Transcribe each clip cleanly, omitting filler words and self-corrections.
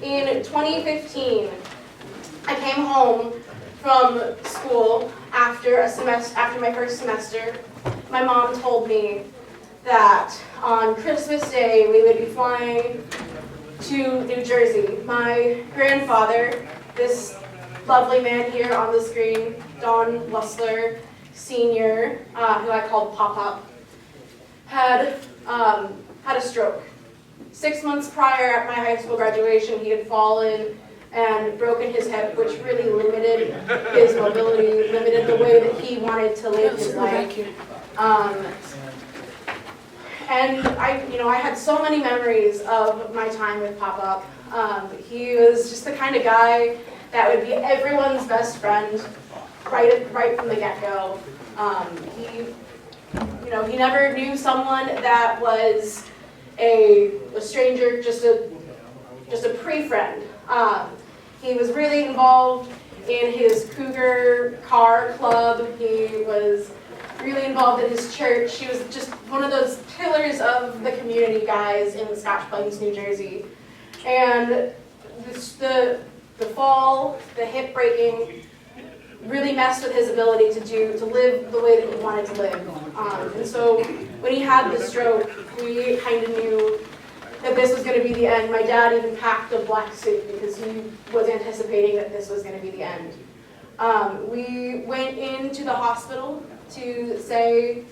In 2015, I came home from school after my first semester. My mom told me that on Christmas Day we would be flying to New Jersey. My grandfather, this lovely man here on the screen, Don Wussler Sr., who I called Pop-Up, had a stroke. 6 months prior at my high school graduation, he had fallen and broken his hip, which really limited his mobility, limited the way that he wanted to live his life. And I had so many memories of my time with Pop-Up. He was just the kind of guy that would be everyone's best friend right from the get-go. He never knew someone that was a stranger, just a pre-friend. He was really involved in his Cougar car club. He was really involved in his church. He was just one of those pillars of the community guys in Scotch Plains, New Jersey. And the fall, the hip breaking, really messed with his ability to live the way that he wanted to live. And so when he had the stroke, we kind of knew that this was going to be the end. My dad even packed a black suit because he was anticipating that this was going to be the end. We went into the hospital to say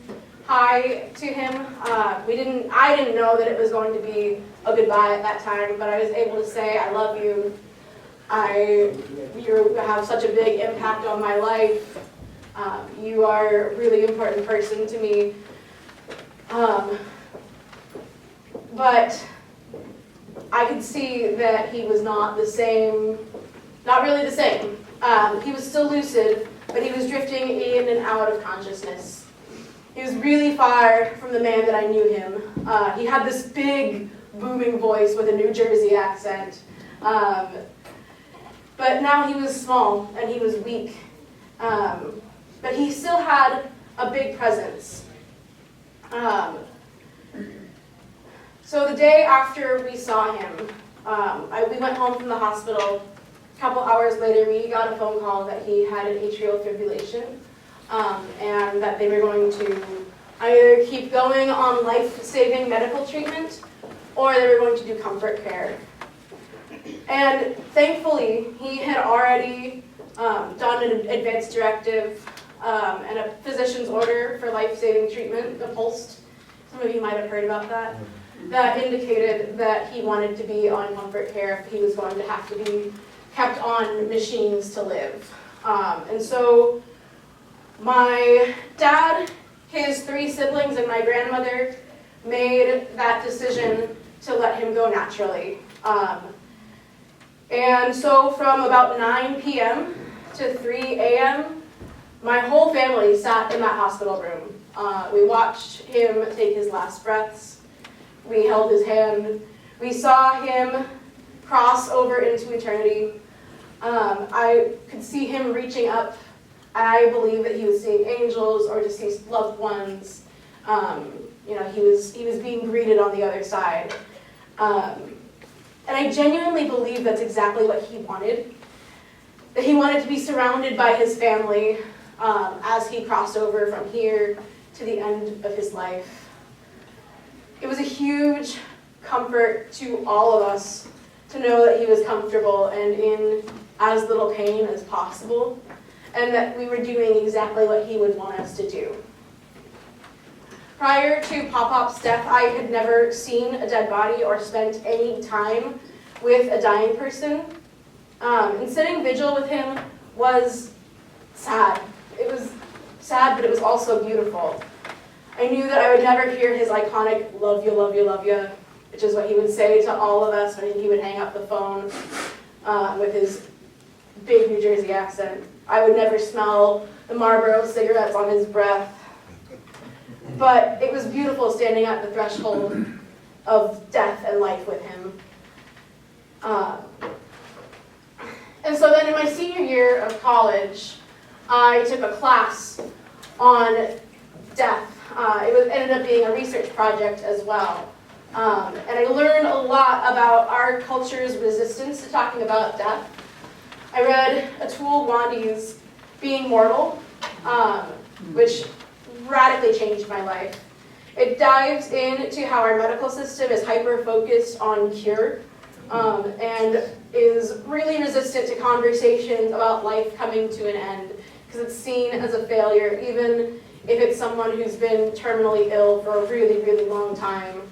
hi to him. I didn't know that it was going to be a goodbye at that time, but I was able to say, I love you. You have such a big impact on my life. You are a really important person to me. But I could see that he was not really the same. He was still lucid, but he was drifting in and out of consciousness. He was really far from the man that I knew him. He had this big, booming voice with a New Jersey accent. But now he was small and he was weak. But he still had a big presence. So the day after we saw him, we went home from the hospital. A couple hours later, we got a phone call that he had an atrial fibrillation, and that they were going to either keep going on life-saving medical treatment, or they were going to do comfort care. And thankfully, he had already done an advance directive and a physician's order for life-saving treatment, the PULST. Some of you might have heard about that. That indicated that he wanted to be on comfort care if he was going to have to be kept on machines to live. And so my dad, his 3 siblings, and my grandmother made that decision to let him go naturally. And so from about 9 p.m. to 3 a.m., my whole family sat in that hospital room. We watched him take his last breaths. We held his hand. We saw him cross over into eternity. I could see him reaching up. I believe that he was seeing angels or deceased loved ones. He was being greeted on the other side. And I genuinely believe that's exactly what he wanted. That he wanted to be surrounded by his family as he crossed over from here to the end of his life. It was a huge comfort to all of us to know that he was comfortable and in as little pain as possible, and that we were doing exactly what he would want us to do. Prior to Pop-Pop's death, I had never seen a dead body or spent any time with a dying person. And sitting vigil with him was sad. It was sad, but it was also beautiful. I knew that I would never hear his iconic love you, love you, love you, which is what he would say to all of us when he would hang up the phone with his big New Jersey accent. I would never smell the Marlboro cigarettes on his breath. But it was beautiful standing at the threshold of death and life with him. And so then in my senior year of college, I took a class on death. It ended up being a research project as well. And I learned a lot about our culture's resistance to talking about death. I read Atul Gawande's Being Mortal, which radically changed my life. It dives into how our medical system is hyper-focused on cure, and is really resistant to conversations about life coming to an end, because it's seen as a failure, even if it's someone who's been terminally ill for a really, really long time.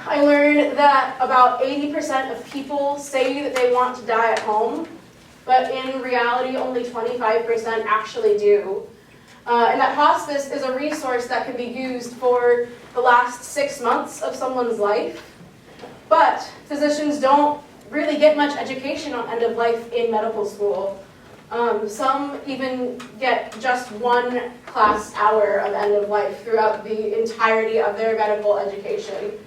I learned that about 80% of people say that they want to die at home, but in reality, only 25% actually do. And that hospice is a resource that can be used for the last 6 months of someone's life. But physicians don't really get much education on end of life in medical school. Some even get just 1 class hour of end of life throughout the entirety of their medical education.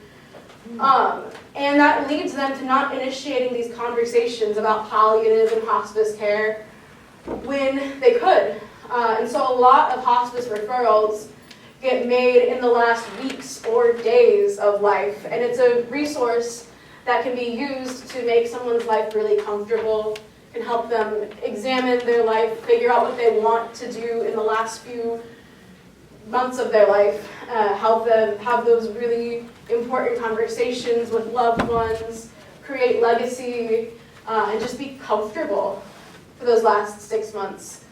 And that leads them to not initiating these conversations about palliative and hospice care when they could. And so a lot of hospice referrals get made in the last weeks or days of life. And it's a resource that can be used to make someone's life really comfortable, can help them examine their life, figure out what they want to do in the last few months of their life, help them have those really important conversations with loved ones, create legacy, and just be comfortable for those last 6 months.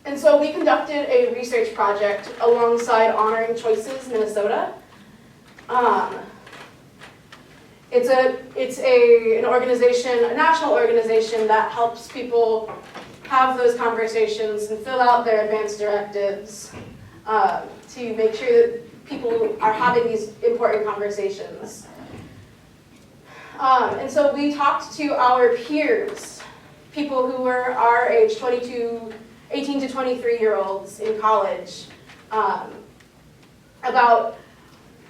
And so we conducted a research project alongside Honoring Choices Minnesota. It's an organization, a national organization that helps people have those conversations and fill out their advance directives to make sure that people are having these important conversations. And so we talked to our peers, people who were our age, 18 to 23-year-olds in college, about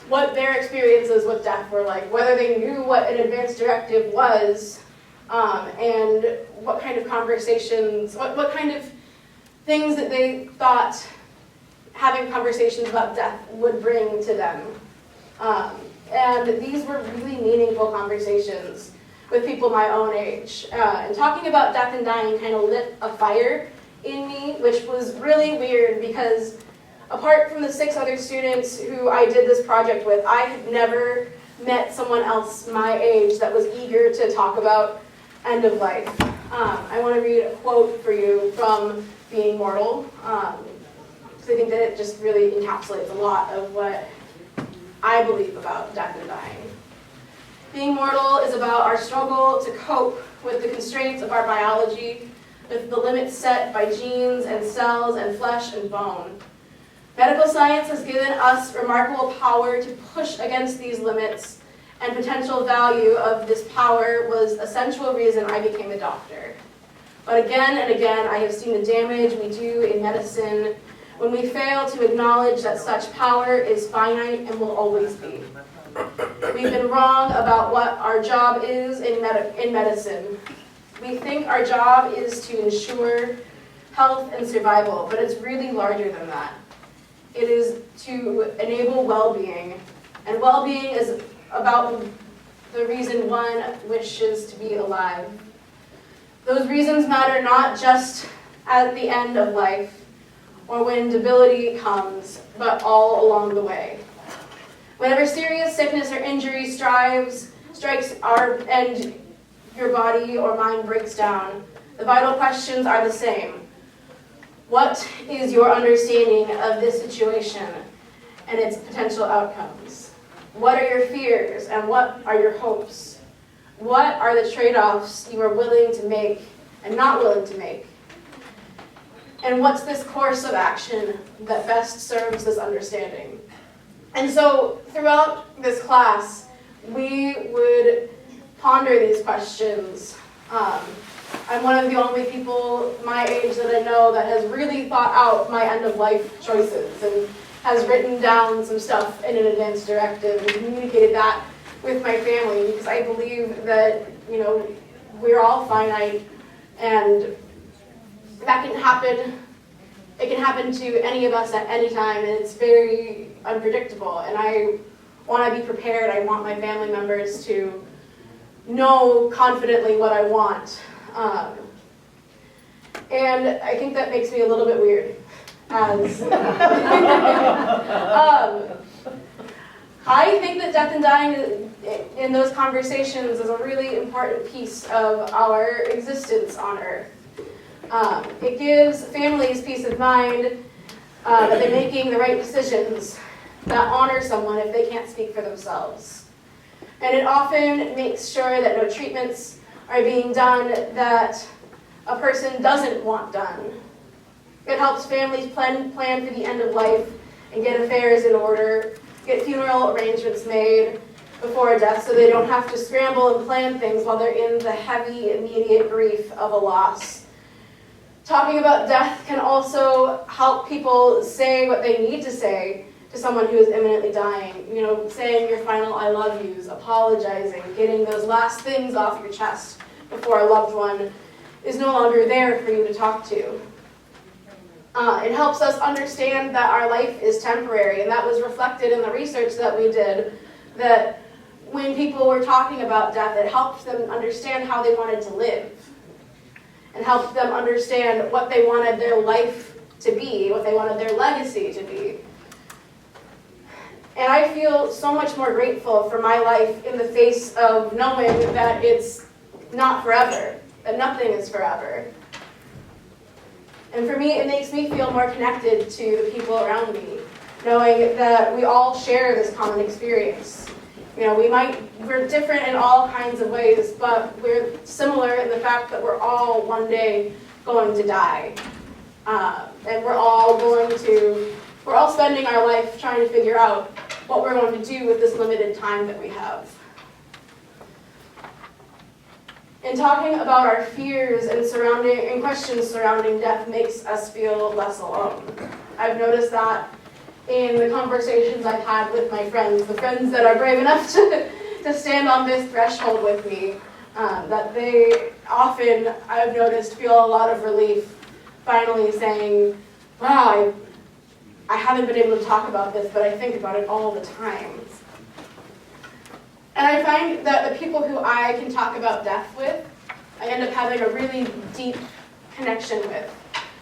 what their experiences with death were like, whether they knew what an advance directive was, and what kind of conversations, what kind of things that they thought having conversations about death would bring to them. And these were really meaningful conversations with people my own age. And talking about death and dying kind of lit a fire in me, which was really weird because apart from the 6 other students who I did this project with, I had never met someone else my age that was eager to talk about end of life. I want to read a quote for you from Being Mortal, because I think that it just really encapsulates a lot of what I believe about death and dying. Being mortal is about our struggle to cope with the constraints of our biology, with the limits set by genes and cells and flesh and bone. Medical science has given us remarkable power to push against these limits, and potential value of this power was a central reason I became a doctor. But again and again, I have seen the damage we do in medicine when we fail to acknowledge that such power is finite and will always be. We've been wrong about what our job is in medicine. We think our job is to ensure health and survival, but it's really larger than that. It is to enable well-being, and well-being is about the reason one wishes to be alive. Those reasons matter not just at the end of life or when debility comes, but all along the way. Whenever serious sickness or injury strikes and your body or mind breaks down, the vital questions are the same. What is your understanding of this situation and its potential outcomes? What are your fears and what are your hopes? What are the trade-offs you are willing to make and not willing to make? And what's this course of action that best serves this understanding? And so throughout this class, we would ponder these questions. I'm one of the only people my age that I know that has really thought out my end-of-life choices and has written down some stuff in an advance directive and communicated that with my family, because I believe that, we're all finite and that can happen It can happen to any of us at any time, and it's very unpredictable. And I want to be prepared. I want my family members to know confidently what I want. And I think that makes me a little bit weird. As I think that death and dying in those conversations is a really important piece of our existence on earth. It gives families peace of mind that they're making the right decisions that honor someone if they can't speak for themselves. And it often makes sure that no treatments are being done that a person doesn't want done. It helps families plan for the end of life and get affairs in order, get funeral arrangements made before death so they don't have to scramble and plan things while they're in the heavy, immediate grief of a loss. Talking about death can also help people say what they need to say to someone who is imminently dying. You know, saying your final I love yous, apologizing, getting those last things off your chest before a loved one is no longer there for you to talk to. It helps us understand that our life is temporary, and that was reflected in the research that we did, that when people were talking about death, it helped them understand how they wanted to live, and helped them understand what they wanted their life to be, what they wanted their legacy to be. And I feel so much more grateful for my life in the face of knowing that it's not forever, that nothing is forever. And for me, it makes me feel more connected to the people around me, knowing that we all share this common experience. You know, we're different in all kinds of ways, but we're similar in the fact that we're all one day going to die. And we're all spending our life trying to figure out what we're going to do with this limited time that we have. And talking about our fears and questions surrounding death makes us feel less alone. I've noticed that in the conversations I've had with my friends, the friends that are brave enough to stand on this threshold with me, that they often, I've noticed, feel a lot of relief finally saying, wow, I haven't been able to talk about this, but I think about it all the time. And I find that the people who I can talk about death with, I end up having a really deep connection with.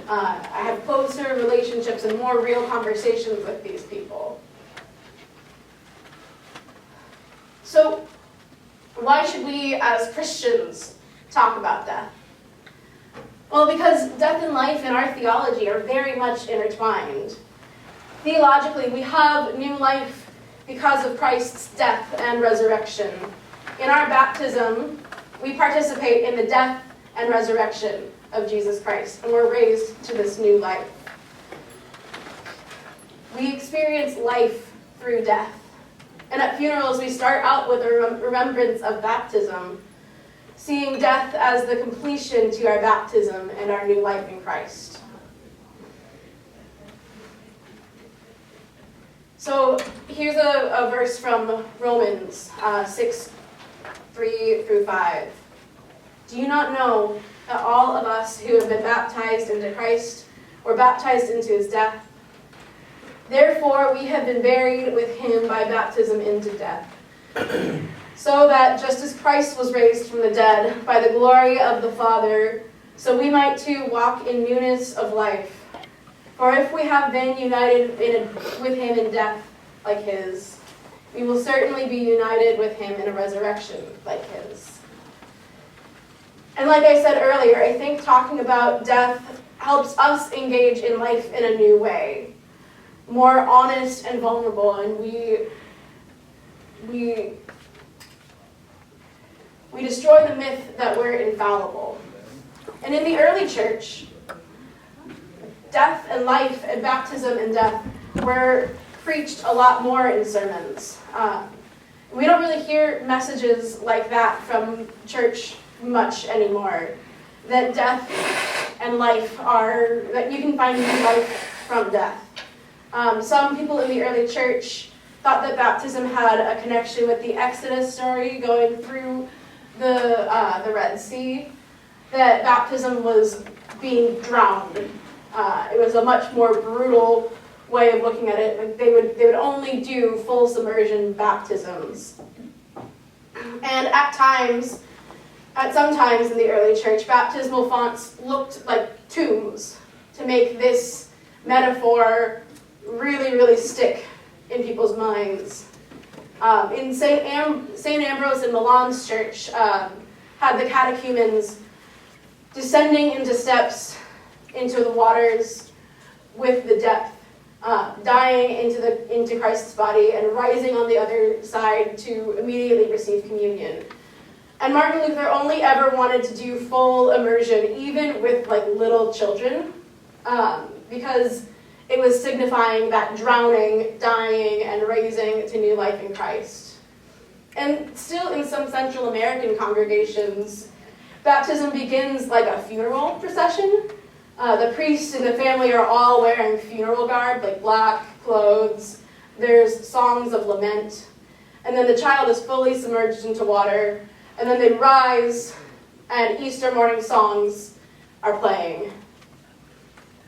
I have closer relationships and more real conversations with these people. So, why should we as Christians talk about death? Well, because death and life in our theology are very much intertwined. Theologically, we have new life because of Christ's death and resurrection. In our baptism, we participate in the death and resurrection of Jesus Christ, and we're raised to this new life. We experience life through death. And at funerals, we start out with a remembrance of baptism, seeing death as the completion to our baptism and our new life in Christ. So here's a verse from Romans 6:3-5. Do you not know that all of us who have been baptized into Christ were baptized into his death? Therefore we have been buried with him by baptism into death, so that just as Christ was raised from the dead by the glory of the Father, so we might too walk in newness of life. For if we have been united with him in death like his, we will certainly be united with him in a resurrection like his. And like I said earlier, I think talking about death helps us engage in life in a new way, more honest and vulnerable, and we destroy the myth that we're infallible. And in the early church, death and life and baptism and death were preached a lot more in sermons. We don't really hear messages like that from church much anymore. That death and life that you can find new life from death. Some people in the early church thought that baptism had a connection with the Exodus story going through the Red Sea. That baptism was being drowned. It was a much more brutal way of looking at it. Like they would only do full submersion baptisms. And at some times in the early church, baptismal fonts looked like tombs to make this metaphor really, really stick in people's minds. In St. Ambrose in Milan's church had the catechumens descending into steps into the waters with the depth, dying into Christ's body and rising on the other side to immediately receive communion. And Martin Luther only ever wanted to do full immersion, even with like little children, because it was signifying that drowning, dying, and raising to new life in Christ. And still in some Central American congregations, baptism begins like a funeral procession. The priest and the family are all wearing funeral garb, like black clothes. There's songs of lament. And then the child is fully submerged into water. And then they rise, and Easter morning songs are playing.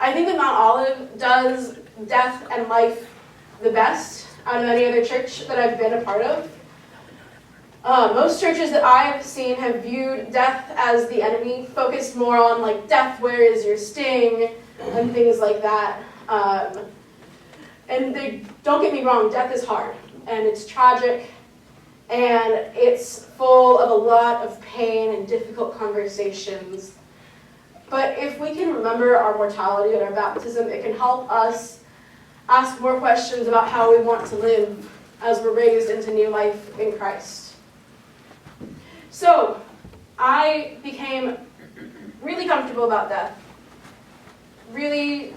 I think that Mount Olive does death and life the best out of any other church that I've been a part of. Most churches that I've seen have viewed death as the enemy, focused more on like death, where is your sting, and things like that. And don't get me wrong, death is hard, and it's tragic, and it's full of a lot of pain and difficult conversations. But if we can remember our mortality at our baptism, it can help us ask more questions about how we want to live as we're raised into new life in Christ. So, I became really comfortable about death, really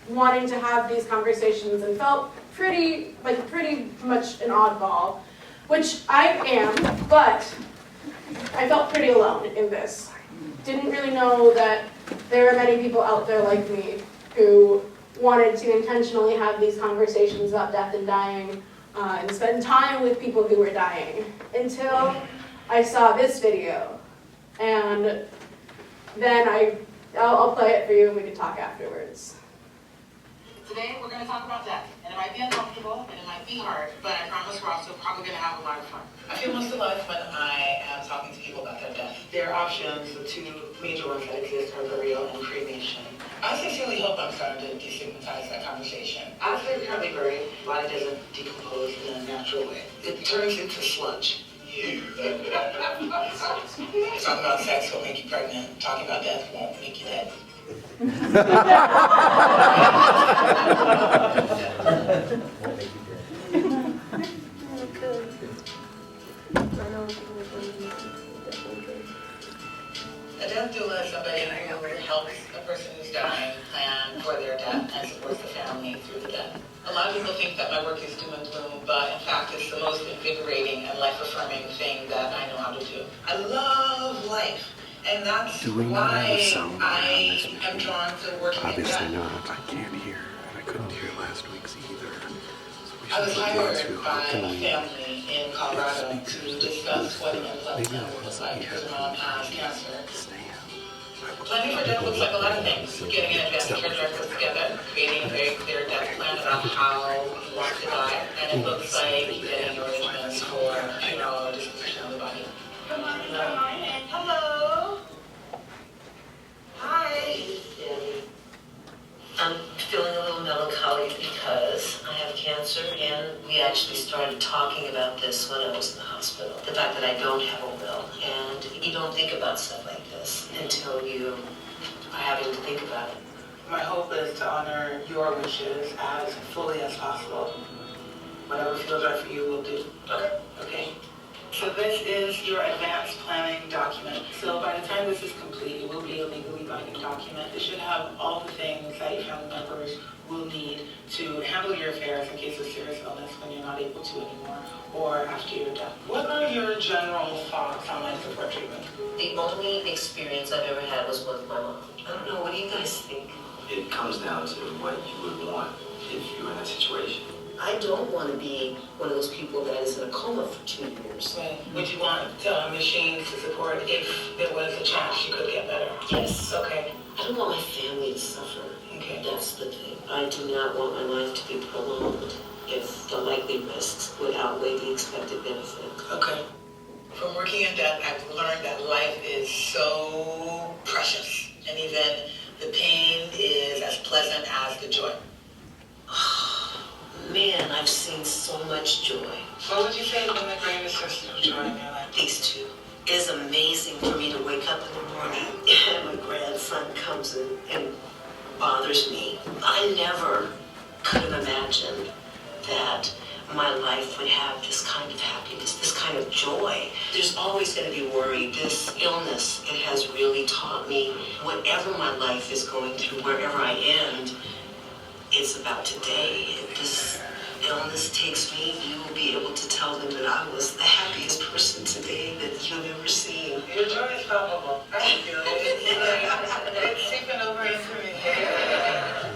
wanting to have these conversations, and felt pretty much an oddball, which I am, but I felt pretty alone in this. Didn't really know that there are many people out there like me who wanted to intentionally have these conversations about death and dying, and spend time with people who were dying, until I saw this video. And then I'll play it for you and we can talk afterwards. Today we're going to talk about death, and it might be uncomfortable and it might be hard, but I promise we're also probably going to have a lot of fun. I feel most alive when I am talking to people about their death. Their options, the two major ones that exist, are burial and cremation. I sincerely hope I'm starting to destigmatize that conversation. After they're currently buried, the body doesn't decompose in a natural way. It turns into sludge. Talking about sex will make you pregnant. Talking about death won't make you dead. A death doula is somebody who helps a person who's dying plan for their death and supports the family through the death. A lot of people think that my work is doom and gloom, but in fact it's the most invigorating and life-affirming thing that I know how to do. I love life. And that's why I am drawn to working in death. Obviously not. I can't hear, and I couldn't hear last week's either. So I was hired by a family in Colorado to discuss what an unpleasant would look like because mom has cancer. Planning for death looks like a lot of things. Getting an advanced care director together, creating a very clear death plan about how you want to die, and it looks like getting arrangements for funeral or disposition of the body. Come on, hello. Hi. I'm feeling a little melancholy because I have cancer, and we actually started talking about this when I was in the hospital. The fact that I don't have a will, and you don't think about stuff like this until you are having to think about it. My hope is to honor your wishes as fully as possible. Whatever feels right for you, we'll do. Okay. So this is your advanced planning document. So by the time this is complete, it will be a legally binding document. It should have all the things that your family members will need to handle your affairs in case of serious illness when you're not able to anymore, or after your death. What are your general thoughts on life support treatment? The only experience I've ever had was with my mom. I don't know, what do you guys think? It comes down to what you would want if you were in that situation. I don't want to be one of those people that is in a coma for 2 years. Right. Would you want machines to support if there was a chance you could get better? Yes. Okay. I don't want my family to suffer. Okay. That's the thing. I do not want my life to be prolonged if the likely risks would outweigh the expected benefit. Okay. From working in death, I've learned that life is so precious, and even the pain is as pleasant as the joy. Man, I've seen so much joy. What would you say has been the greatest source of joy in your life? These two. It is amazing for me to wake up in the morning and my grandson comes in and bothers me. I never could have imagined that my life would have this kind of happiness, this kind of joy. There's always going to be worry. This illness, it has really taught me whatever my life is going through, wherever I end, it's about today. If this illness takes me, you will be able to tell them that I was the happiest person today that you've ever seen. Your joy is palpable. I can feel it. It's seeping over into me.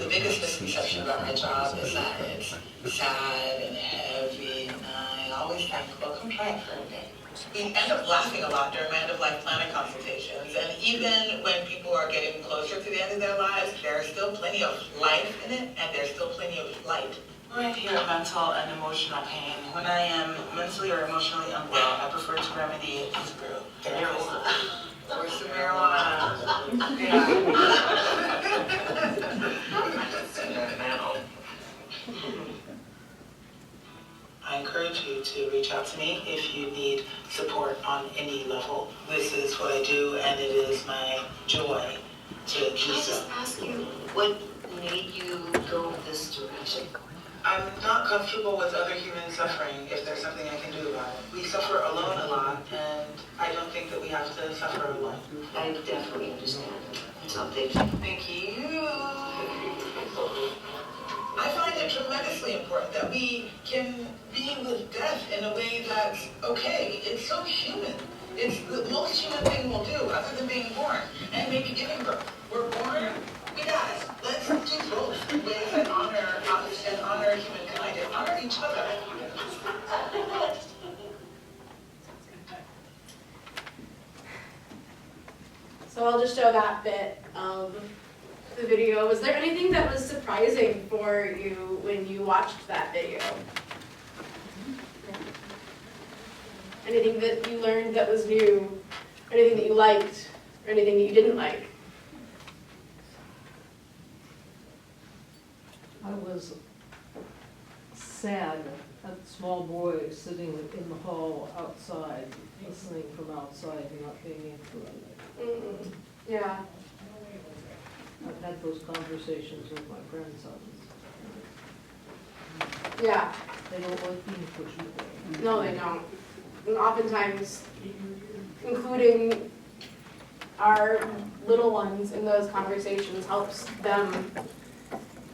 The biggest misconception about my job is that it's sad and heavy, and I always think, well, come try it for a day. We end up laughing a lot during my end-of-life planning consultations, and even when people are getting closer to the end of their lives, there's still plenty of life in it, and there's still plenty of light. Right here, mental and emotional pain. When I am mentally or emotionally unwell, I prefer to remedy it through marijuana. Or some marijuana. I encourage you to reach out to me if you need support on any level. This is what I do, and it is my joy to do so. Can I just ask you, what made you go this direction? I'm not comfortable with other humans suffering if there's something I can do about it. We suffer alone a lot, and I don't think that we have to suffer alone. I definitely understand. So thank you. Thank you. I find it tremendously important that we can be with death in a way that's okay. It's so human. It's the most human thing we'll do other than being born and maybe giving birth. We're born, we die. Let's do both in ways that honor us and honor humankind and honor each other. So I'll just show that bit of the video. Was there anything that was surprising for you when you watched that video? Anything that you learned that was new? Anything that you liked? Or anything that you didn't like? I was sad at the small boy sitting in the hall outside, listening from outside and not being interrupted. Yeah. I've had those conversations with my grandsons. Yeah. They don't like being pushed away. No, they don't. And oftentimes, including our little ones in those conversations helps them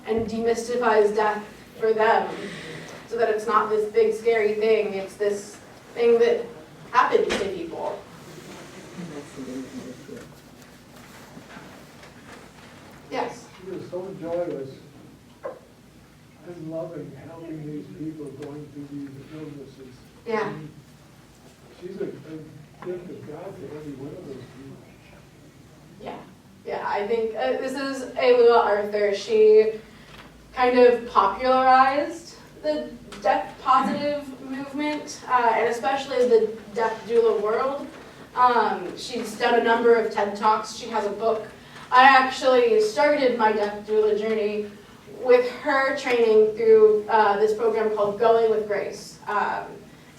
and demystifies death for them so that it's not this big scary thing, it's this thing that happens to people. Yes? She was so joyous and loving, helping these people going through these illnesses. Yeah. She's a gift of God to every one of those people. Yeah. Yeah, I think this is Alua Arthur. She kind of popularized the death positive movement, and especially the death doula world. She's done a number of TED Talks. She has a book. I actually started my death doula journey with her training through this program called Going with Grace.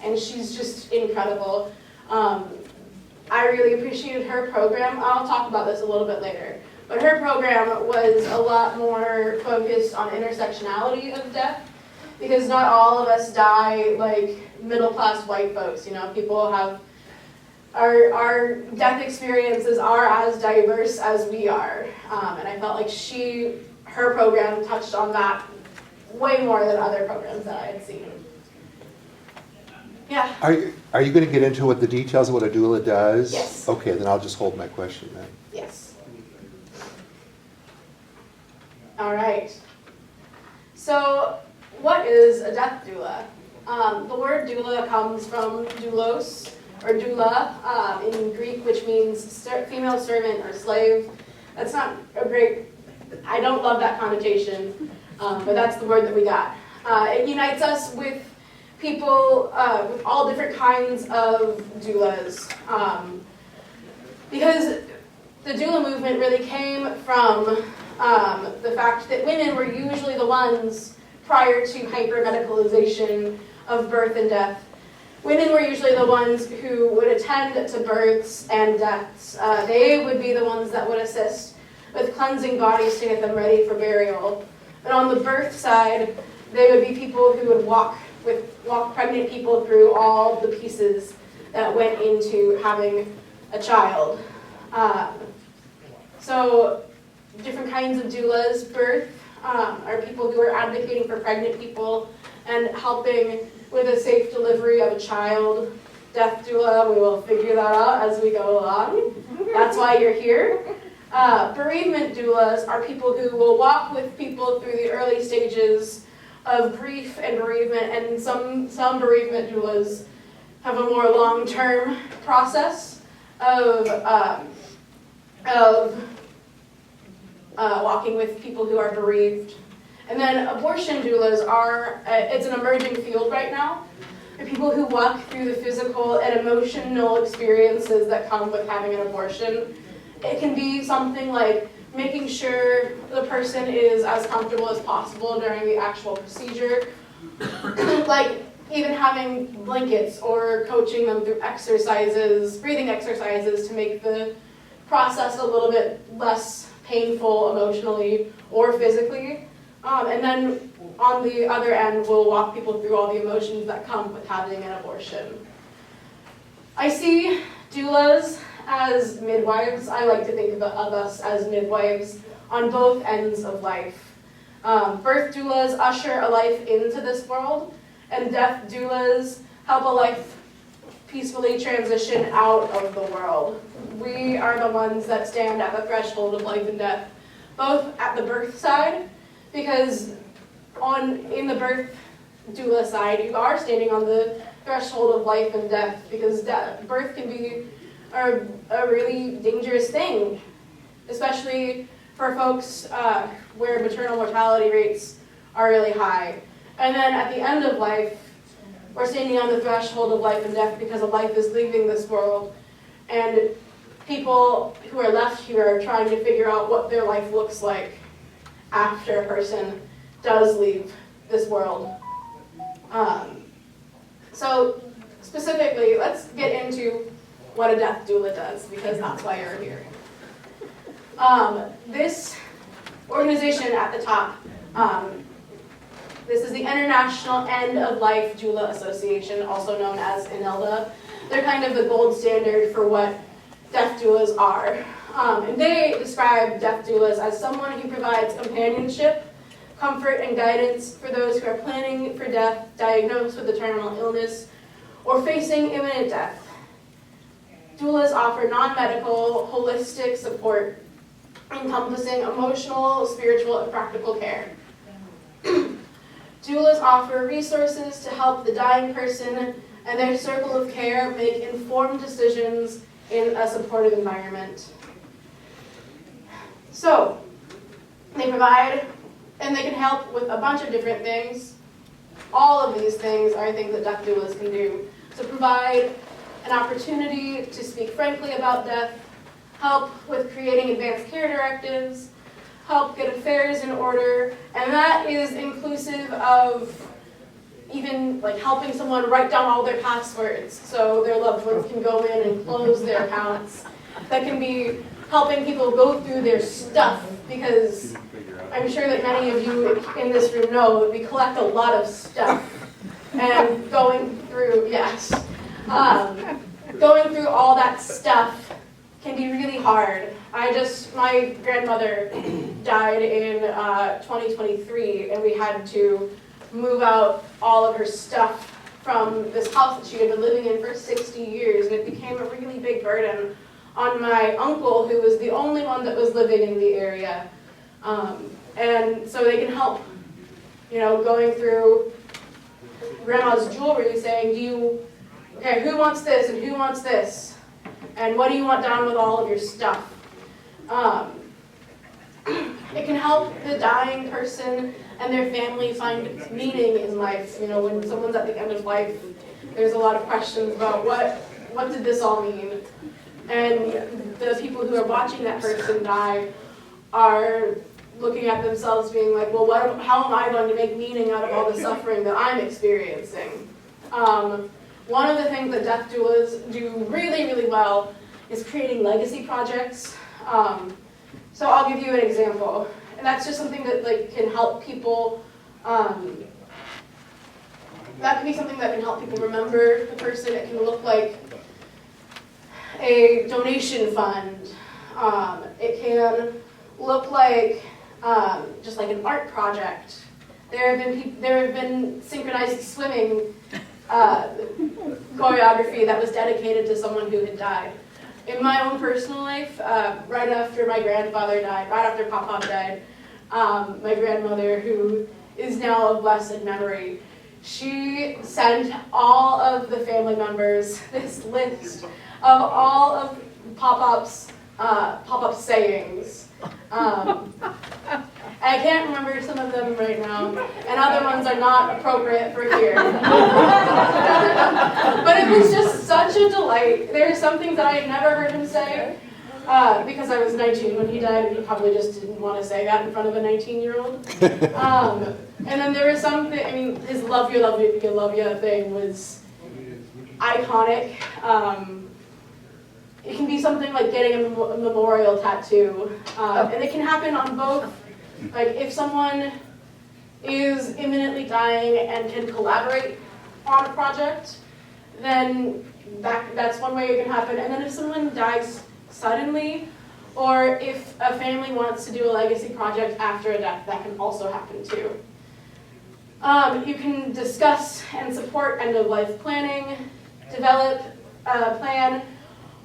And she's just incredible. I really appreciated her program. I'll talk about this a little bit later. But her program was a lot more focused on intersectionality of death, because not all of us die like middle-class white folks. You know, people have, our death experiences are as diverse as we are. And I felt like her program touched on that way more than other programs that I had seen. Yeah. Are you going to get into what the details of what a doula does? Yes. Okay, then I'll just hold my question then. Yes. All right. So, what is a death doula? The word doula comes from doulos, or doula, in Greek, which means female servant or slave. That's not a great I don't love that connotation, but that's the word that we got. It unites us with people with all different kinds of doulas. Because the doula movement really came from the fact that women were usually the ones, prior to hyper-medicalization of birth and death, women were usually the ones who would attend to births and deaths. They would be the ones that would assist with cleansing bodies to get them ready for burial. But on the birth side, they would be people who would walk pregnant people through all the pieces that went into having a child. So different kinds of doulas. Birth are people who are advocating for pregnant people and helping with a safe delivery of a child. Death doula, we will figure that out as we go along. That's why you're here. Bereavement doulas are people who will walk with people through the early stages of grief and bereavement, and some bereavement doulas have a more long-term process of walking with people who are bereaved. And then abortion doulas are, it's an emerging field right now. They're people who walk through the physical and emotional experiences that come with having an abortion. It can be something like making sure the person is as comfortable as possible during the actual procedure, like even having blankets or coaching them through exercises, breathing exercises to make the process a little bit less painful emotionally or physically. And then on the other end, we'll walk people through all the emotions that come with having an abortion. I see doulas as midwives. I like to think of us as midwives on both ends of life. Birth doulas usher a life into this world, and death doulas help a life peacefully transition out of the world. We are the ones that stand at the threshold of life and death, both at the birth side, because in the birth doula side, you are standing on the threshold of life and death, because birth can be a really dangerous thing, especially for folks where maternal mortality rates are really high. And then at the end of life, we're standing on the threshold of life and death because a life is leaving this world, and people who are left here are trying to figure out what their life looks like after a person does leave this world. So specifically, let's get into what a death doula does, because that's why you're here. This organization at the top, this is the International End of Life Doula Association, also known as INELDA. They're kind of the gold standard for what death doulas are. And they describe death doulas as someone who provides companionship, comfort, and guidance for those who are planning for death, diagnosed with a terminal illness, or facing imminent death. Doulas offer non-medical, holistic support encompassing emotional, spiritual, and practical care. Doulas offer resources to help the dying person and their circle of care make informed decisions in a supportive environment. So, they provide, and they can help with a bunch of different things. All of these things are things that death doulas can do. So provide an opportunity to speak frankly about death, help with creating advanced care directives, help get affairs in order, and that is inclusive of even like helping someone write down all their passwords so their loved ones can go in and close their accounts. That can be helping people go through their stuff, because I'm sure that many of you in this room know that we collect a lot of stuff, and going through all that stuff can be really hard. My grandmother died in 2023, and we had to move out all of her stuff from this house that she had been living in for 60 years, and it became a really big burden on my uncle, who was the only one that was living in the area. And so they can help, going through grandma's jewelry, saying, who wants this and who wants this? And what do you want done with all of your stuff? It can help the dying person and their family find meaning in life. You know, when someone's at the end of life, there's a lot of questions about what did this all mean? And the people who are watching that person die are looking at themselves being like, well, how am I going to make meaning out of all the suffering that I'm experiencing? One of the things that death doulas do really, really well is creating legacy projects. So I'll give you an example. And that's just something that can help people, that can be something that can help people remember the person. It can look like a donation fund. It can look like just like an art project. There have been synchronized swimming choreography that was dedicated to someone who had died. In my own personal life, right after my grandfather died, right after Papa died, my grandmother, who is now of blessed memory, she sent all of the family members this list of all of Pop-Up's sayings. I can't remember some of them right now, and other ones are not appropriate for here. But it was just such a delight. There are some things that I had never heard him say, because I was 19 when he died, and he probably just didn't want to say that in front of a 19-year-old. And then there was something, I mean, his love you thing was iconic. It can be something like getting a memorial tattoo, and it can happen on both. Like if someone is imminently dying and can collaborate on a project, then that's one way it can happen. And then if someone dies suddenly, or if a family wants to do a legacy project after a death, that can also happen too. You can discuss and support end-of-life planning, develop a plan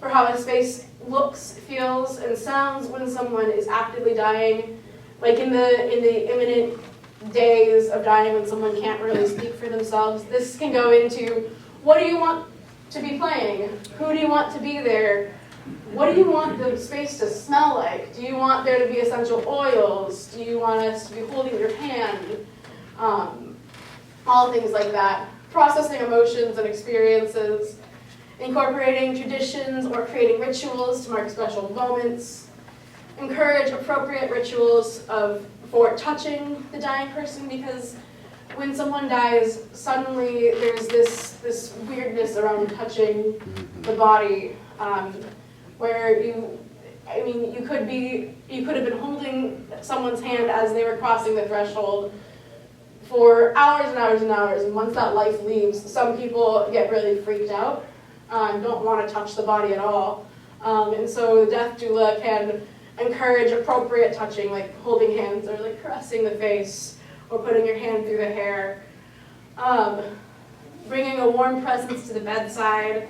for how a space looks, feels, and sounds when someone is actively dying. Like in the imminent days of dying when someone can't really speak for themselves, this can go into, what do you want to be playing? Who do you want to be there? What do you want the space to smell like? Do you want there to be essential oils? Do you want us to be holding your hand? All things like that. Processing emotions and experiences. Incorporating traditions or creating rituals to mark special moments. Encourage appropriate rituals for touching the dying person, because when someone dies, suddenly there's this weirdness around touching the body, where you could have been holding someone's hand as they were crossing the threshold for hours and hours and hours, and once that life leaves, some people get really freaked out and don't want to touch the body at all. And so the death doula can encourage appropriate touching, like holding hands or like caressing the face or putting your hand through the hair. Bringing a warm presence to the bedside,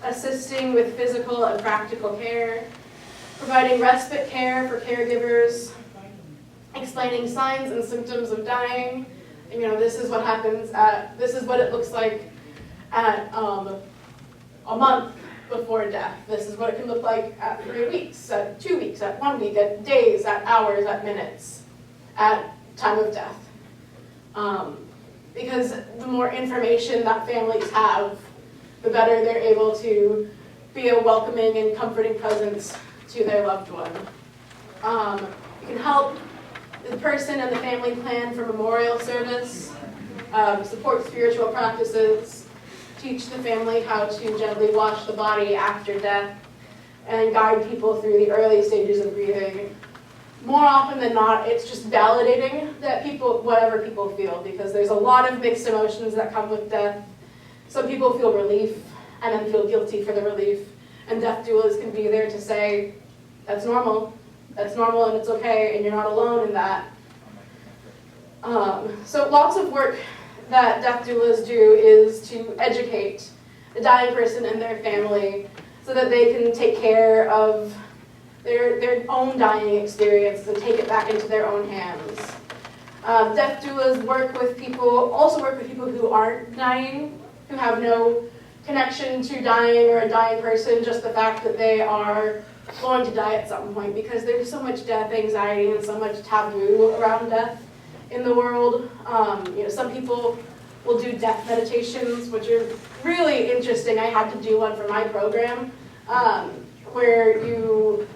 assisting with physical and practical care, providing respite care for caregivers, explaining signs and symptoms of dying. And, this is what happens this is what it looks like at a month before death. This is what it can look like at 3 weeks, at 2 weeks, at 1 week, at days, at hours, at minutes, at time of death. Because the more information that families have, the better they're able to be a welcoming and comforting presence to their loved one. You can help the person and the family plan for memorial service, support spiritual practices, teach the family how to gently wash the body after death, and guide people through the early stages of grieving. More often than not, it's just validating that whatever people feel, because there's a lot of mixed emotions that come with death. Some people feel relief and then feel guilty for the relief, and death doulas can be there to say, that's normal and it's okay, and you're not alone in that. So lots of work that death doulas do is to educate the dying person and their family so that they can take care of their own dying experience and take it back into their own hands. Death doulas also work with people who aren't dying, who have no connection to dying or a dying person, just the fact that they are going to die at some point, because there's so much death anxiety and so much taboo around death in the world. Some people will do death meditations, which are really interesting. I had to do one for my program, where you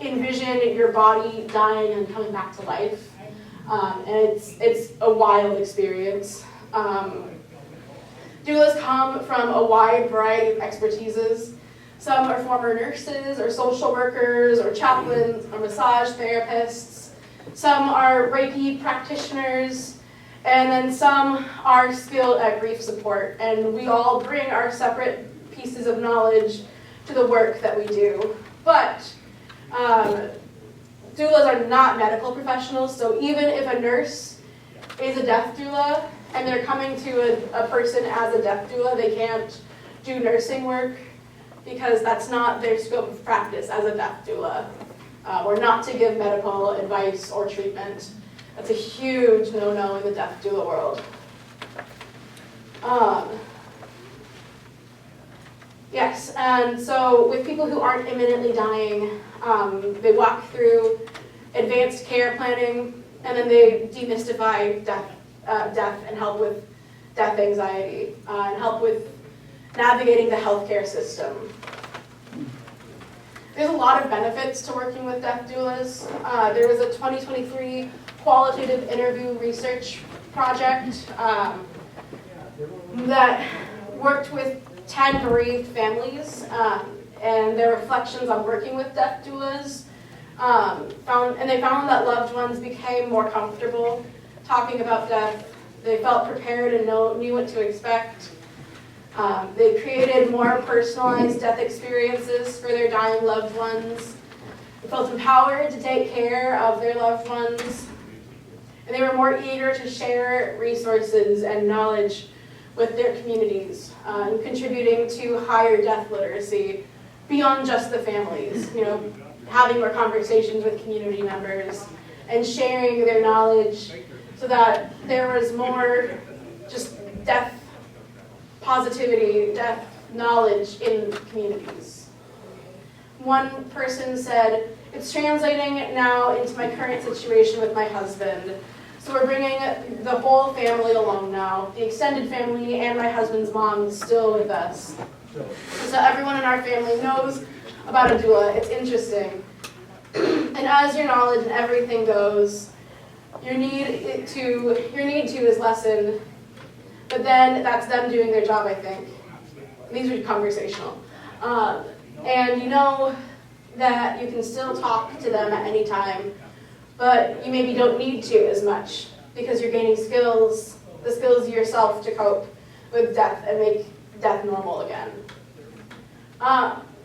envision your body dying and coming back to life. And it's a wild experience. Doulas come from a wide variety of expertises. Some are former nurses or social workers or chaplains or massage therapists. Some are Reiki practitioners, and then some are skilled at grief support. And we all bring our separate pieces of knowledge to the work that we do. But doulas are not medical professionals, so even if a nurse is a death doula and they're coming to a person as a death doula, they can't do nursing work because that's not their scope of practice as a death doula. Or not to give medical advice or treatment. That's a huge no-no in the death doula world. Yes, and so with people who aren't imminently dying, they walk through advanced care planning, and then they demystify death and help with death anxiety, and help with navigating the healthcare system. There's a lot of benefits to working with death doulas. There was a 2023 qualitative interview research project that worked with 10 bereaved families, and their reflections on working with death doulas they found that loved ones became more comfortable talking about death. They felt prepared and knew what to expect. They created more personalized death experiences for their dying loved ones. They felt empowered to take care of their loved ones. And they were more eager to share resources and knowledge with their communities, and contributing to higher death literacy beyond just the families. Having more conversations with community members and sharing their knowledge so that there was more just death positivity, death knowledge in communities. One person said, "It's translating now into my current situation with my husband. So we're bringing the whole family along now. The extended family and my husband's mom is still with us. So everyone in our family knows about a doula. It's interesting. And as your knowledge and everything goes, your need to is lessened. But then that's them doing their job, I think. These are conversational. And you know that you can still talk to them at any time, but you maybe don't need to as much because you're gaining skills, the skills yourself to cope with death and make death normal again.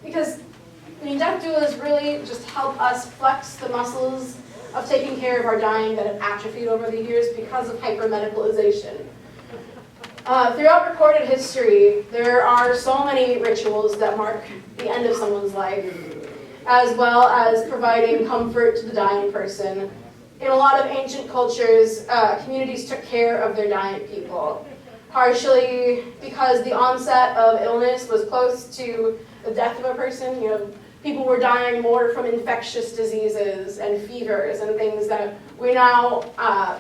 Because death doulas really just help us flex the muscles of taking care of our dying that have atrophied over the years because of hypermedicalization. Throughout recorded history, there are so many rituals that mark the end of someone's life, as well as providing comfort to the dying person. In a lot of ancient cultures, communities took care of their dying people, partially because the onset of illness was close to the death of a person. People were dying more from infectious diseases and fevers and things that we now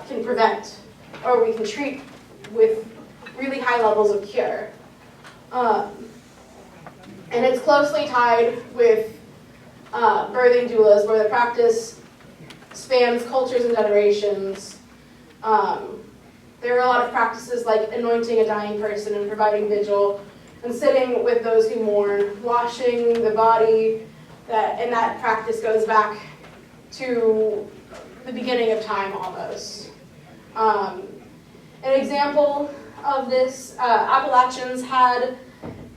can prevent, or we can treat with really high levels of cure. And it's closely tied with birthing doulas, where the practice spans cultures and generations. There are a lot of practices like anointing a dying person and providing vigil, and sitting with those who mourn, washing the body, and that practice goes back to the beginning of time almost. An example of this, Appalachians had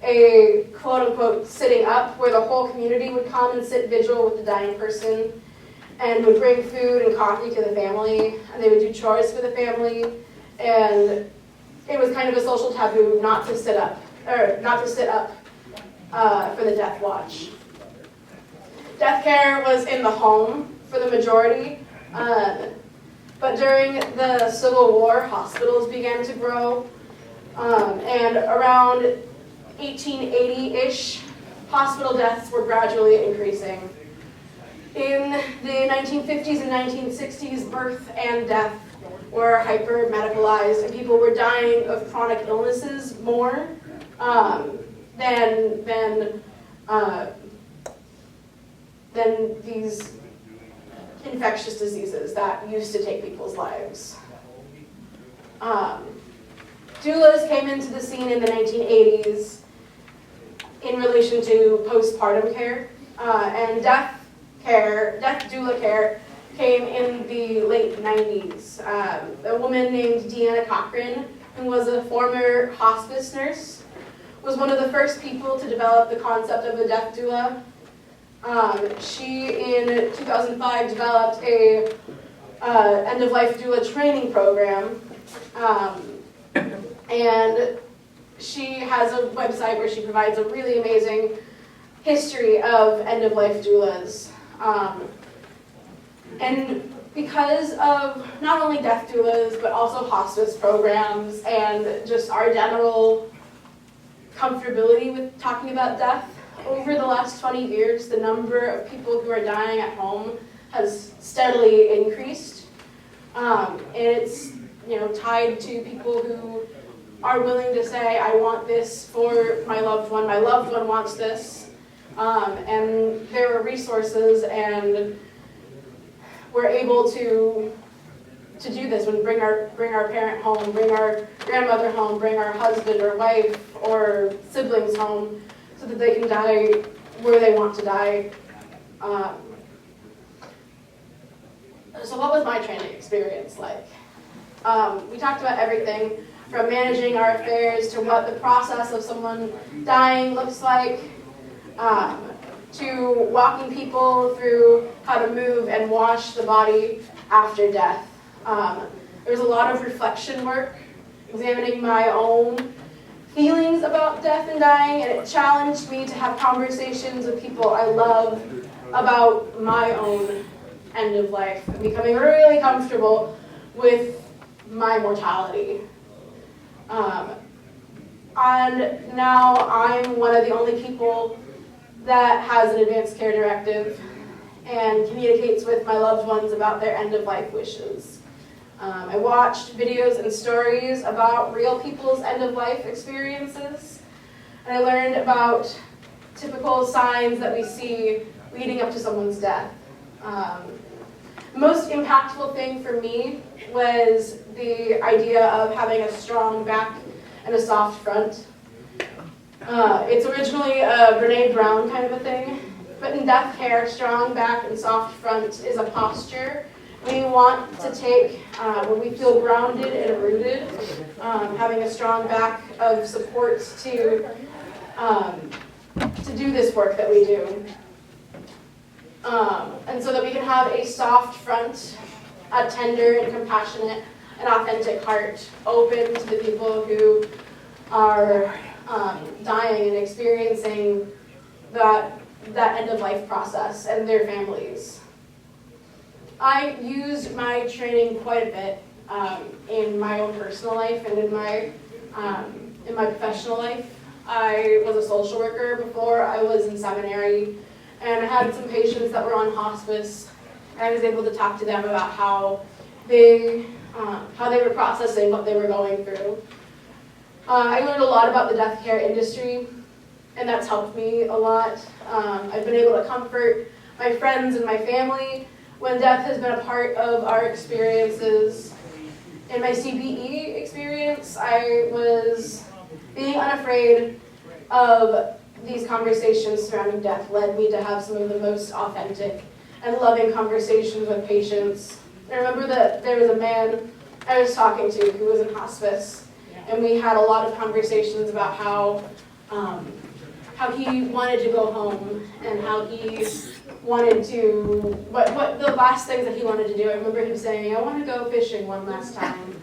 a quote-unquote sitting up where the whole community would come and sit vigil with the dying person and would bring food and coffee to the family, and they would do chores for the family, and it was kind of a social taboo not to sit up for the death watch. Death care was in the home for the majority, but during the Civil War, hospitals began to grow, and around 1880-ish, hospital deaths were gradually increasing. In the 1950s and 1960s, birth and death were hyper-medicalized, and people were dying of chronic illnesses more than these infectious diseases that used to take people's lives. Doulas came into the scene in the 1980s in relation to postpartum care, and death doula care came in the late 90s. A woman named Deanna Cochran, who was a former hospice nurse, was one of the first people to develop the concept of a death doula. She, in 2005, developed a end-of-life doula training program, and she has a website where she provides a really amazing history of end-of-life doulas. And because of not only death doulas, but also hospice programs and just our general comfortability with talking about death, over the last 20 years, the number of people who are dying at home has steadily increased. And it's tied to people who are willing to say, I want this for my loved one wants this. And there are resources, and we're able to do this, when bring our parent home, bring our grandmother home, bring our husband or wife or siblings home, so that they can die where they want to die. So what was my training experience like? We talked about everything from managing our affairs to what the process of someone dying looks like, to walking people through how to move and wash the body after death. There was a lot of reflection work, examining my own feelings about death and dying, and it challenged me to have conversations with people I love about my own end of life, and becoming really comfortable with my mortality. And now I'm one of the only people that has an advanced care directive and communicates with my loved ones about their end-of-life wishes. I watched videos and stories about real people's end-of-life experiences, and I learned about typical signs that we see leading up to someone's death. The most impactful thing for me was the idea of having a strong back and a soft front. It's originally a Brene Brown kind of a thing, but in death care, strong back and soft front is a posture we want to take when we feel grounded and rooted, having a strong back of support to do this work that we do. And so that we can have a soft front, a tender and compassionate and authentic heart, open to the people who are dying and experiencing that end-of-life process and their families. I used my training quite a bit in my own personal life and in my professional life. I was a social worker before I was in seminary, and I had some patients that were on hospice, and I was able to talk to them about how they were processing what they were going through. I learned a lot about the death care industry, and that's helped me a lot. I've been able to comfort my friends and my family when death has been a part of our experiences. In my CBE experience, I was being unafraid of these conversations surrounding death led me to have some of the most authentic and loving conversations with patients. I remember that there was a man I was talking to who was in hospice, and we had a lot of conversations about how he wanted to go home and how he wanted to, what the last things that he wanted to do. I remember him saying, I want to go fishing one last time.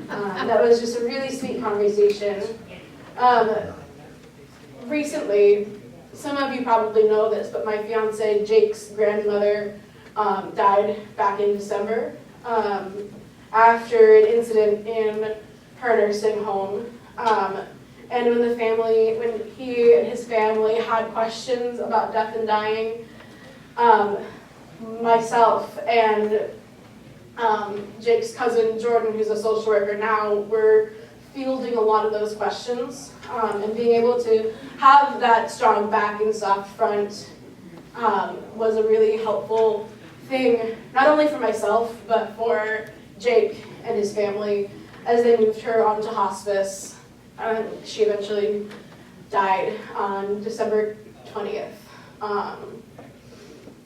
That was just a really sweet conversation. Recently, some of you probably know this, but my fiance Jake's grandmother died back in December after an incident in her nursing home. And when he and his family had questions about death and dying, myself and Jake's cousin Jordan, who's a social worker now, were fielding a lot of those questions, and being able to have that strong back and soft front was a really helpful thing, not only for myself, but for Jake and his family as they moved her onto hospice. She eventually died on December 20th.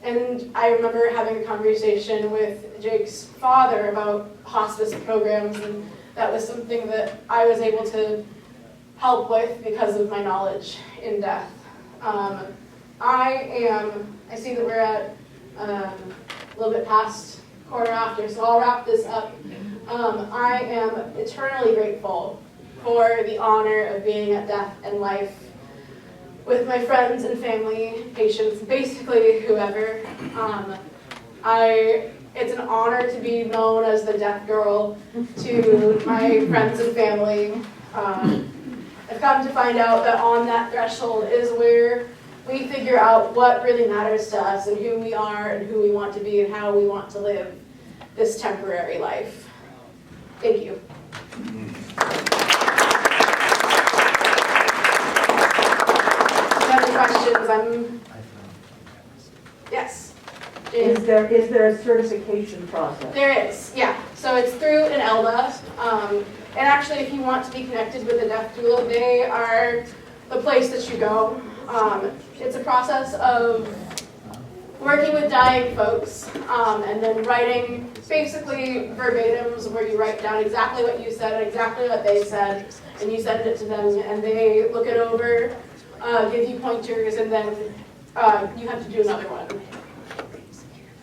And I remember having a conversation with Jake's father about hospice programs, and that was something that I was able to help with because of my knowledge in death. I see that we're at a little bit past quarter after, so I'll wrap this up. I am eternally grateful for the honor of being at Death and Life with my friends and family, patients, basically whoever. It's an honor to be known as the death girl to my friends and family. I've come to find out that on that threshold is where we figure out what really matters to us and who we are and who we want to be and how we want to live this temporary life. Thank you. Any questions? Yes. Is there a certification process? There is, yeah. So it's through an ELDA. And actually, if you want to be connected with a death doula, they are the place that you go. It's a process of working with dying folks and then writing basically verbatims where you write down exactly what you said and exactly what they said, and you send it to them, and they look it over, give you pointers, and then you have to do another one.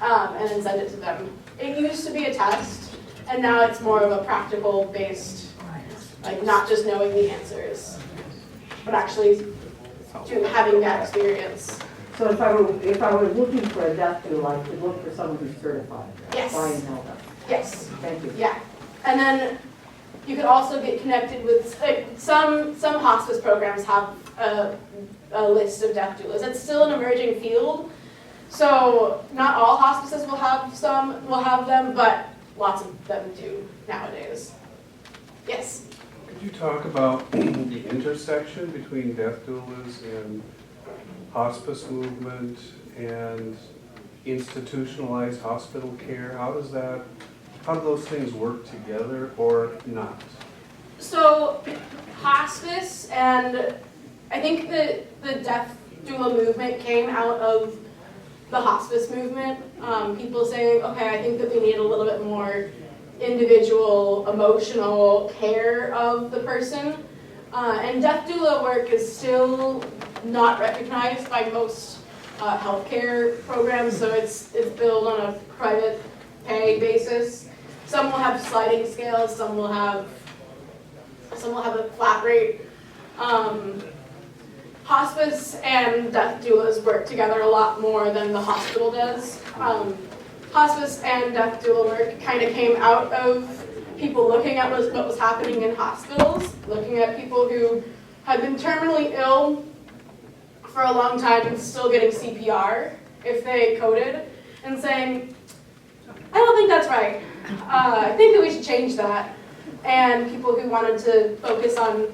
And then send it to them. It used to be a test, and now it's more of a practical based, like not just knowing the answers, but actually having that experience. So if I were looking for a death doula, I could look for someone who's certified. Yes. By an ELDA. Yes. Thank you. Yeah. And then you could also get connected with, some hospice programs have a list of death doulas. It's still an emerging field, so not all hospices will have them, but lots of them do nowadays. Yes? Could you talk about the intersection between death doulas and hospice movement and institutionalized hospital care? How do those things work together or not? So hospice, and I think that the death doula movement came out of the hospice movement. People saying, okay, I think that we need a little bit more individual emotional care of the person. And death doula work is still not recognized by most healthcare programs, so it's billed on a private pay basis. Some will have sliding scales, some will have a flat rate. Hospice and death doulas work together a lot more than the hospital does. Hospice and death doula work kind of came out of people looking at what was happening in hospitals, looking at people who had been terminally ill for a long time and still getting CPR if they coded, and saying, I don't think that's right. I think that we should change that. And people who wanted to focus on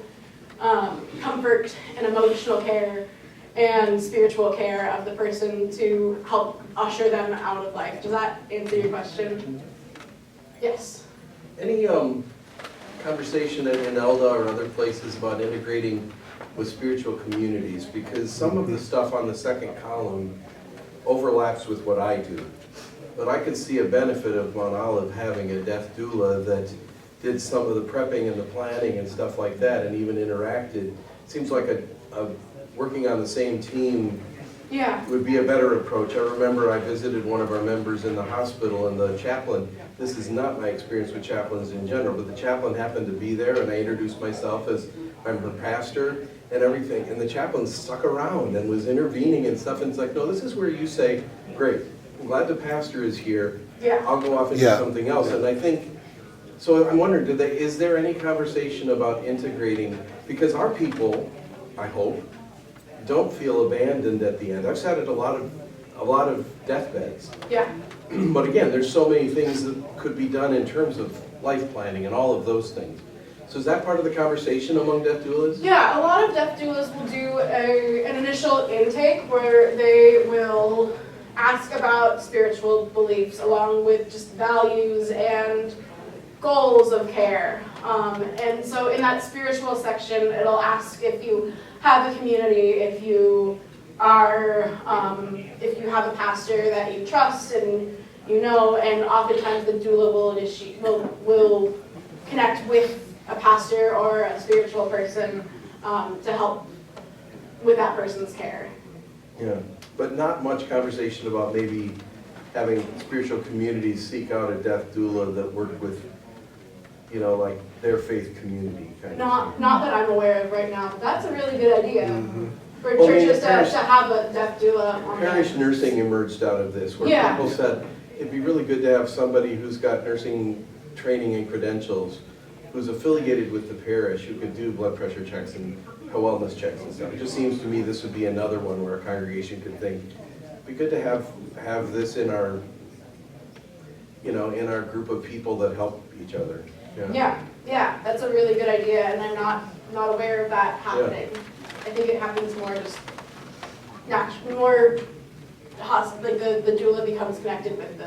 comfort and emotional care and spiritual care of the person to help usher them out of life. Does that answer your question? Yes. Any conversation in ELDA or other places about integrating with spiritual communities? Because some of the stuff on the second column overlaps with what I do. But I could see a benefit of Mount Olive having a death doula that did some of the prepping and the planning and stuff like that, and even interacted. It seems like working on the same team would be a better approach. I remember I visited one of our members in the hospital, and the chaplain, this is not my experience with chaplains in general, but the chaplain happened to be there, and I introduced myself as I'm her pastor and everything, and the chaplain stuck around and was intervening and stuff, and it's like, no, this is where you say, great, I'm glad the pastor is here, I'll go off and do something else. And I think, so I'm wondering, is there any conversation about integrating, because our people, I hope, don't feel abandoned at the end. I've sat at a lot of a lot of deathbeds. Yeah. But again, there's so many things that could be done in terms of life planning and all of those things. So is that part of the conversation among death doulas? Yeah, a lot of death doulas will do an initial intake where they will ask about spiritual beliefs along with just values and goals of care. And so in that spiritual section, it'll ask if you have a community, if you have a pastor that you trust and you know, and oftentimes the doula will connect with a pastor or a spiritual person to help with that person's care. Yeah, but not much conversation about maybe having spiritual communities seek out a death doula that work with, you know, like their faith community kind of thing. Not that I'm aware of right now, but that's a really good idea for Well, I mean, churches to parish- have a death doula on Parish nursing emerged out of this, where Yeah. people said, it'd be really good to have somebody who's got nursing training and credentials, who's affiliated with the parish, who could do blood pressure checks and wellness checks and stuff. It just seems to me this would be another one where a congregation could think, it'd be good to have this in our, you know, in our group of people that help each other. Yeah, that's a really good idea, and I'm not aware of that happening. I think it happens more just like the doula becomes connected with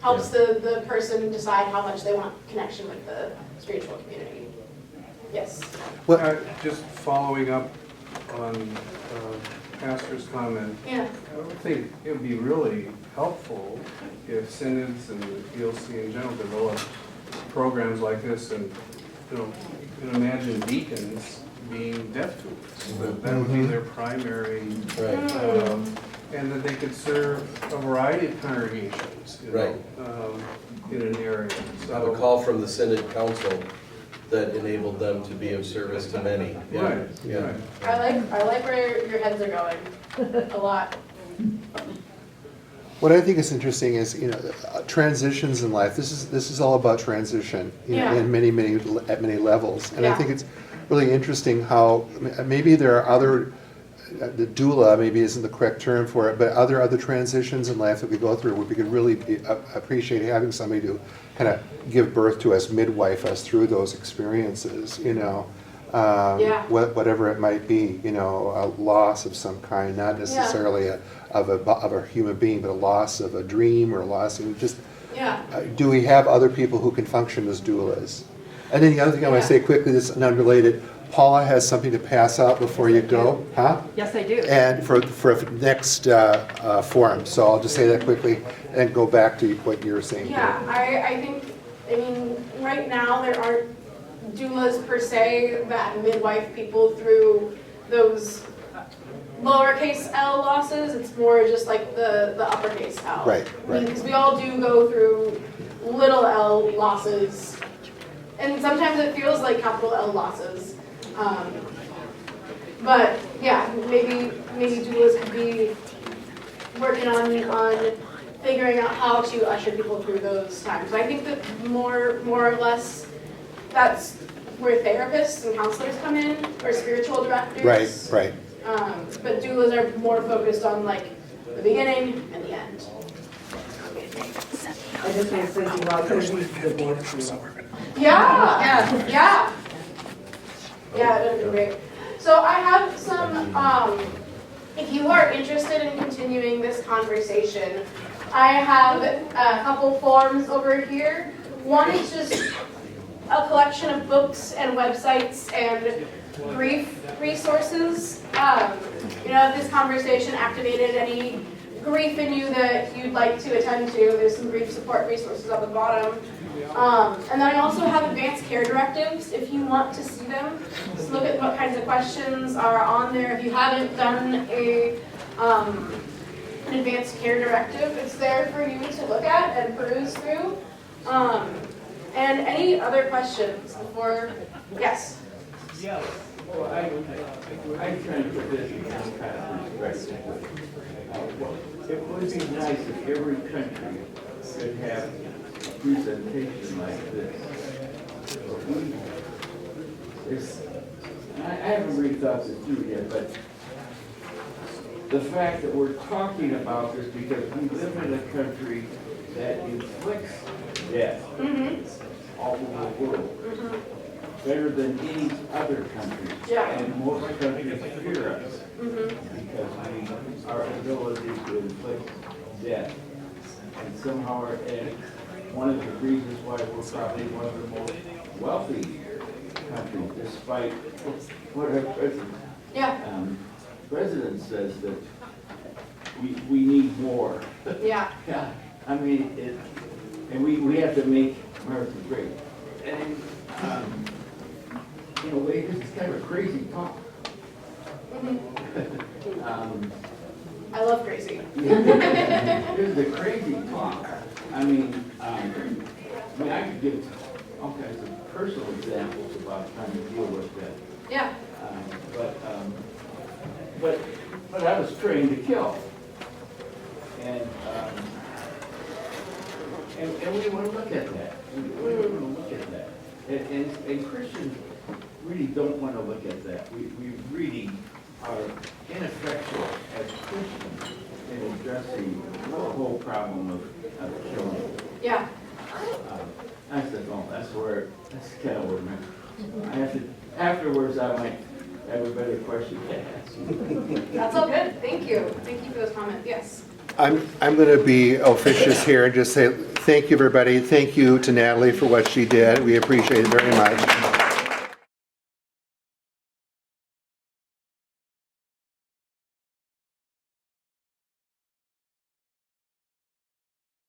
helps the person decide how much they want connection with the spiritual community. Yes. Just following up on Pastor's comment, Yeah. I would think it would be really helpful if synods and the PLC in general developed programs like this, and you know, you can imagine deacons being deaf doulas. That would be their primary, and that they could serve a variety of congregations, you know, in an area. So, Have a call from the Synod Council that enabled them to be of service to many. Right. Yeah. I like where your heads are going a lot. What I think is interesting is, you know, transitions in life. This is all about transition, you know, in at many levels. And I think it's really interesting how maybe there are other, the doula maybe isn't the correct term for it, but other transitions in life that we go through where we could really appreciate having somebody to kind of give birth to us, midwife us through those experiences, you know. Whatever it might be, you know, a loss of some kind, not necessarily of a human being, but a loss of a dream or a loss of just. Do we have other people who can function as doulas? And then the other thing I want to say quickly, this is unrelated. Paula has something to pass out before you go, huh? Yes, I do. And for next forum, so I'll just say that quickly and go back to what you were saying. Yeah, I mean, right now there aren't doulas per se that midwife people through those lowercase L losses. It's more just like the uppercase L. Right. Because we all do go through little L losses, and sometimes it feels like capital L losses. But yeah, maybe doulas could be working on figuring out how to usher people through those times. I think that more or less that's where therapists and counselors come in, or spiritual directors. Right. But doulas are more focused on like the beginning and the end. I just was thinking, well, could we divorce you? Yeah, that would be great. So I have some, if you are interested in continuing this conversation, I have a couple forms over here. One is just a collection of books and websites and grief resources. You know, if this conversation activated any grief in you that you'd like to attend to, there's some grief support resources at the bottom. And then I also have advanced care directives if you want to see them. Just look at what kinds of questions are on there. If you haven't done an advanced care directive, it's there for you to look at and peruse through. And any other questions before? Yes? Yeah, well, I try to put this in some kind of perspective. It would be nice if every country could have a presentation like this. I haven't really thought this through yet, but the fact that we're talking about this because we live in a country that inflicts death all over the world, better than any other country. Yeah. And most countries fear us because our ability to inflict death. And somehow, and one of the reasons why we're probably one of the most wealthy countries, despite what our president says that we need more. Yeah. Yeah, I mean, we have to make America great. And, you know, it's kind of a crazy talk. I love crazy. This is a crazy talk. I mean, I could give all kinds of personal examples about trying to deal with that. Yeah. But I was trained to kill. And we want to look at that. We want to look at that. And Christians really don't want to look at that. We really are ineffectual as Christians in addressing the whole problem of killing. Yeah. I said, oh, that's kind of where I have to, afterwards I might have a better question to ask. That's all good. Thank you. Thank you for those comments. Yes. I'm going to be officious here and just say thank you, everybody. Thank you to Natalie for what she did. We appreciate it very much.